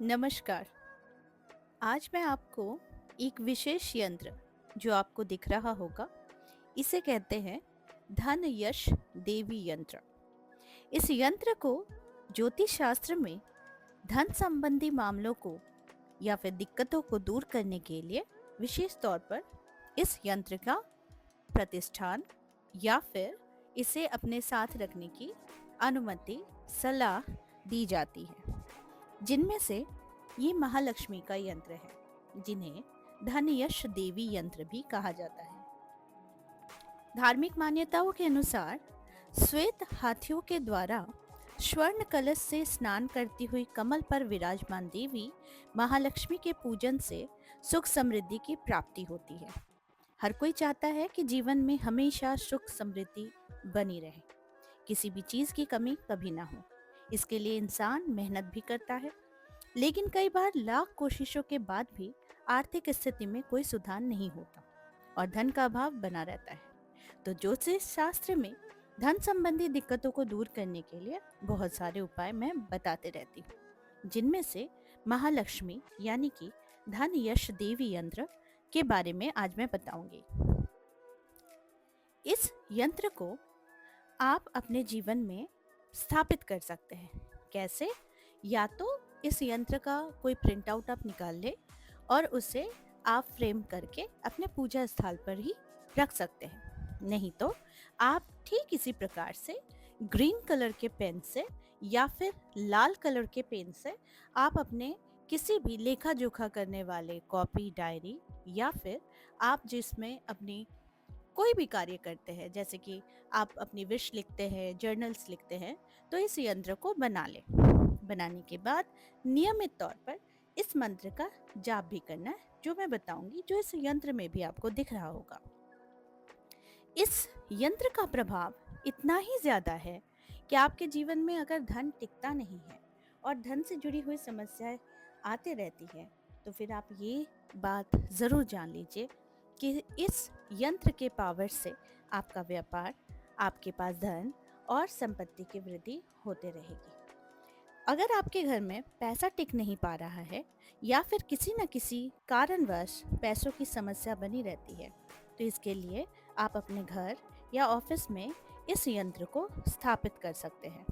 नमस्कार। आज मैं आपको एक विशेष यंत्र जो आपको दिख रहा होगा, इसे कहते हैं धन यश देवी यंत्र। इस यंत्र को ज्योतिष शास्त्र में धन संबंधी मामलों को या फिर दिक्कतों को दूर करने के लिए विशेष तौर पर इस यंत्र का प्रतिष्ठान या फिर इसे अपने साथ रखने की अनुमति सलाह दी जाती है, जिनमें से ये महालक्ष्मी का यंत्र है, जिन्हें धन यश देवी यंत्र भी कहा जाता है। धार्मिक मान्यताओं के अनुसार श्वेत हाथियों के द्वारा स्वर्ण कलश से स्नान करती हुई कमल पर विराजमान देवी महालक्ष्मी के पूजन से सुख समृद्धि की प्राप्ति होती है। हर कोई चाहता है कि जीवन में हमेशा सुख समृद्धि बनी रहे, किसी भी चीज की कमी कभी ना हो। इसके लिए इंसान मेहनत भी करता है, लेकिन कई बार लाख कोशिशों के बाद भी आर्थिक स्थिति में कोई सुधार नहीं होता और धन का अभाव बना रहता है। तो ज्योतिष शास्त्र में धन संबंधी दिक्कतों को दूर करने के लिए बहुत सारे उपाय मैं बताते रहती हूँ, जिनमें से महालक्ष्मी यानी कि धन यश देवी यंत्र के बारे में आज मैं बताऊंगी। इस यंत्र को आप अपने जीवन में स्थापित कर सकते हैं। कैसे? या तो इस यंत्र का कोई प्रिंट आउट आप निकाल ले और उसे आप फ्रेम करके अपने पूजा स्थल पर ही रख सकते हैं। नहीं तो आप ठीक इसी प्रकार से ग्रीन कलर के पेन से या फिर लाल कलर के पेन से आप अपने किसी भी लेखा जोखा करने वाले कॉपी, डायरी या फिर आप जिसमें अपनी कोई भी कार्य करते हैं, जैसे कि आप अपनी विश लिखते हैं, जर्नल्स लिखते हैं, तो इस यंत्र को बना लें। बनाने के बाद नियमित तौर पर इस मंत्र का जाप भी करना है, जो मैं बताऊंगी, जो इस यंत्र में भी आपको दिख रहा होगा। इस यंत्र का प्रभाव इतना ही ज्यादा है कि आपके जीवन में अगर धन टिकता नहीं है और धन से जुड़ी हुई समस्याएं आते रहती है, तो फिर आप ये बात जरूर जान लीजिए कि इस यंत्र के पावर से आपका व्यापार, आपके पास धन और संपत्ति की वृद्धि होते रहेगी। अगर आपके घर में पैसा टिक नहीं पा रहा है या फिर किसी न किसी कारणवश पैसों की समस्या बनी रहती है, तो इसके लिए आप अपने घर या ऑफिस में इस यंत्र को स्थापित कर सकते हैं।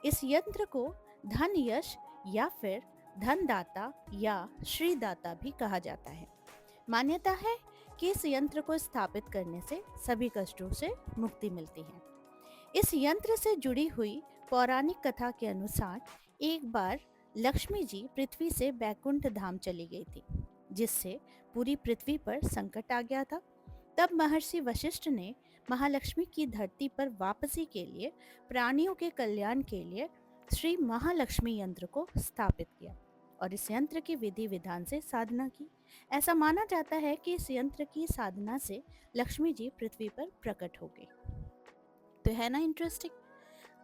इस यंत्र को धन यश या फिर धनदाता या श्रीदाता भी कहा जाता है। मान्यता है कि इस यंत्र को स्थापित करने से सभी कष्टों से मुक्ति मिलती है। इस यंत्र से जुड़ी हुई पौराणिक कथा के अनुसार एक बार लक्ष्मी जी पृथ्वी से बैकुंठ धाम चली गई थी, जिससे पूरी पृथ्वी पर संकट आ गया था। तब महर्षि वशिष्ठ ने महालक्ष्मी की धरती पर वापसी के लिए, प्राणियों के कल्याण के लिए श्री महालक्ष्मी यंत्र को स्थापित किया और इस यंत्र की विधि विधान से साधना की। ऐसा माना जाता है कि इस यंत्र की साधना से लक्ष्मी जी पृथ्वी पर प्रकट हो गई। तो है ना इंटरेस्टिंग।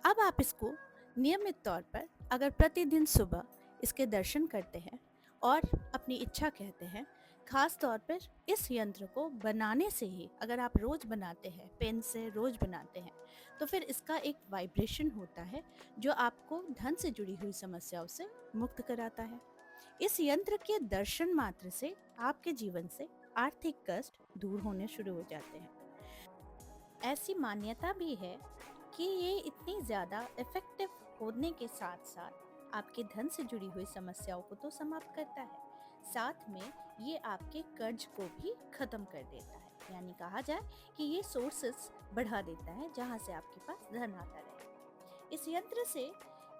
अब आप इसको नियमित तौर पर अगर प्रतिदिन सुबह इसके दर्शन करते हैं और अपनी इच्छा कहते हैं, खास तौर पर इस यंत्र को बनाने से ही अगर आप रोज बनाते हैं, पेन से रोज बनाते हैं, तो फिर इसका एक वाइब्रेशन होता है जो आपको धन से जुड़ी हुई समस्याओं से मुक्त कराता है। इस यंत्र के दर्शन मात्र से आपके जीवन से आर्थिक कष्ट दूर होने शुरू हो जाते हैं। ऐसी मान्यता भी है कि ये इतनी ज़्यादा इफेक्टिव होने के साथ साथ आपके धन से जुड़ी हुई समस्याओं को तो समाप्त करता है, साथ में ये आपके कर्ज को भी खत्म कर देता है। यानी कहा जाए कि ये सोर्सेस बढ़ा देता है जहाँ से आपके पास धन आता रहे। इस यंत्र से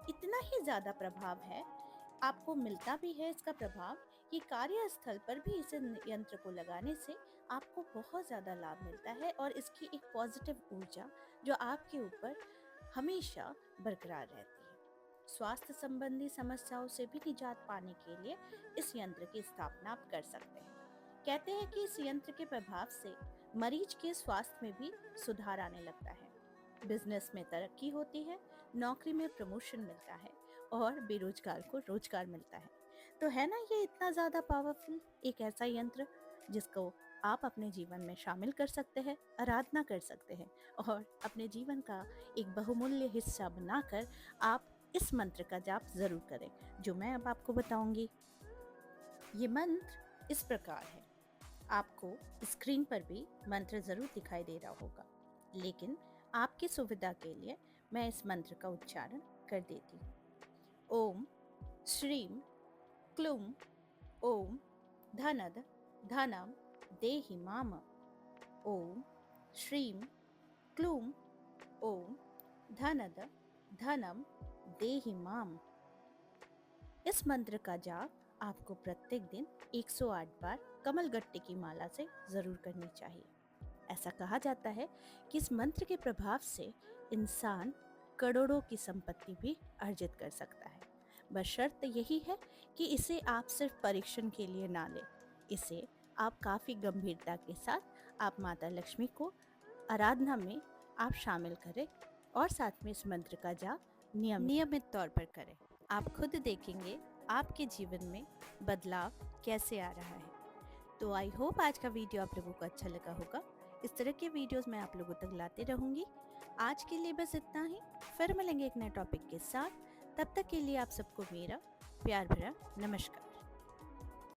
इतना ही ज़्यादा प्रभाव है, आपको मिलता भी है इसका प्रभाव, कि कार्यस्थल पर भी इस यंत्र को लगाने से आपको बहुत ज़्यादा लाभ मिलता है और इसकी एक पॉजिटिव ऊर्जा जो आपके ऊपर हमेशा बरकरार रहती है। स्वास्थ्य संबंधी समस्याओं से भी निजात पाने के लिए इस यंत्र की स्थापना आप कर सकते हैं। कहते हैं कि इस यंत्र के प्रभाव से मरीज के स्वास्थ्य में भी सुधार आने लगता है, बिजनेस में तरक्की होती है, नौकरी में प्रमोशन मिलता है और बेरोजगार को रोजगार मिलता है। तो है ना ये इतना ज्यादा पावरफुल एक ऐसा यंत्र जिसको आप अपने जीवन में शामिल कर सकते हैं, आराधना कर सकते हैं और अपने जीवन का एक बहुमूल्य हिस्सा बनाकर आप इस मंत्र का जाप ज़रूर करें, जो मैं अब आपको बताऊंगी। ये मंत्र इस प्रकार है। आपको स्क्रीन पर भी मंत्र ज़रूर दिखाई दे रहा होगा, लेकिन आपकी सुविधा के लिए मैं इस मंत्र का उच्चारण कर देती हूँ। ओम श्रीम क्लूम ओम धनद धनम देहि माम। ओम श्रीम क्लूम ओम धनद धनम देहि माम। इस मंत्र का जाप आपको प्रत्येक दिन 108 बार कमलगट्टे की माला से जरूर करनी चाहिए। ऐसा कहा जाता है कि इस मंत्र के प्रभाव से इंसान करोड़ों की संपत्ति भी अर्जित कर सकता है। बस शर्त यही है कि इसे आप सिर्फ परीक्षण के लिए ना लें। इसे आप काफ़ी गंभीरता के साथ आप माता लक्ष्मी को आराधना में आप शामिल करें और साथ में इस मंत्र का जाप नियमित तौर पर करें। आप खुद देखेंगे आपके जीवन में बदलाव कैसे आ रहा है। तो आई होप आज का वीडियो आप लोगों को अच्छा लगा होगा। इस तरह के वीडियोस मैं आप लोगों तक लाते रहूंगी। आज के लिए बस इतना ही, फिर मिलेंगे एक नए टॉपिक के साथ। तब तक के लिए आप सबको मेरा प्यार भरा नमस्कार।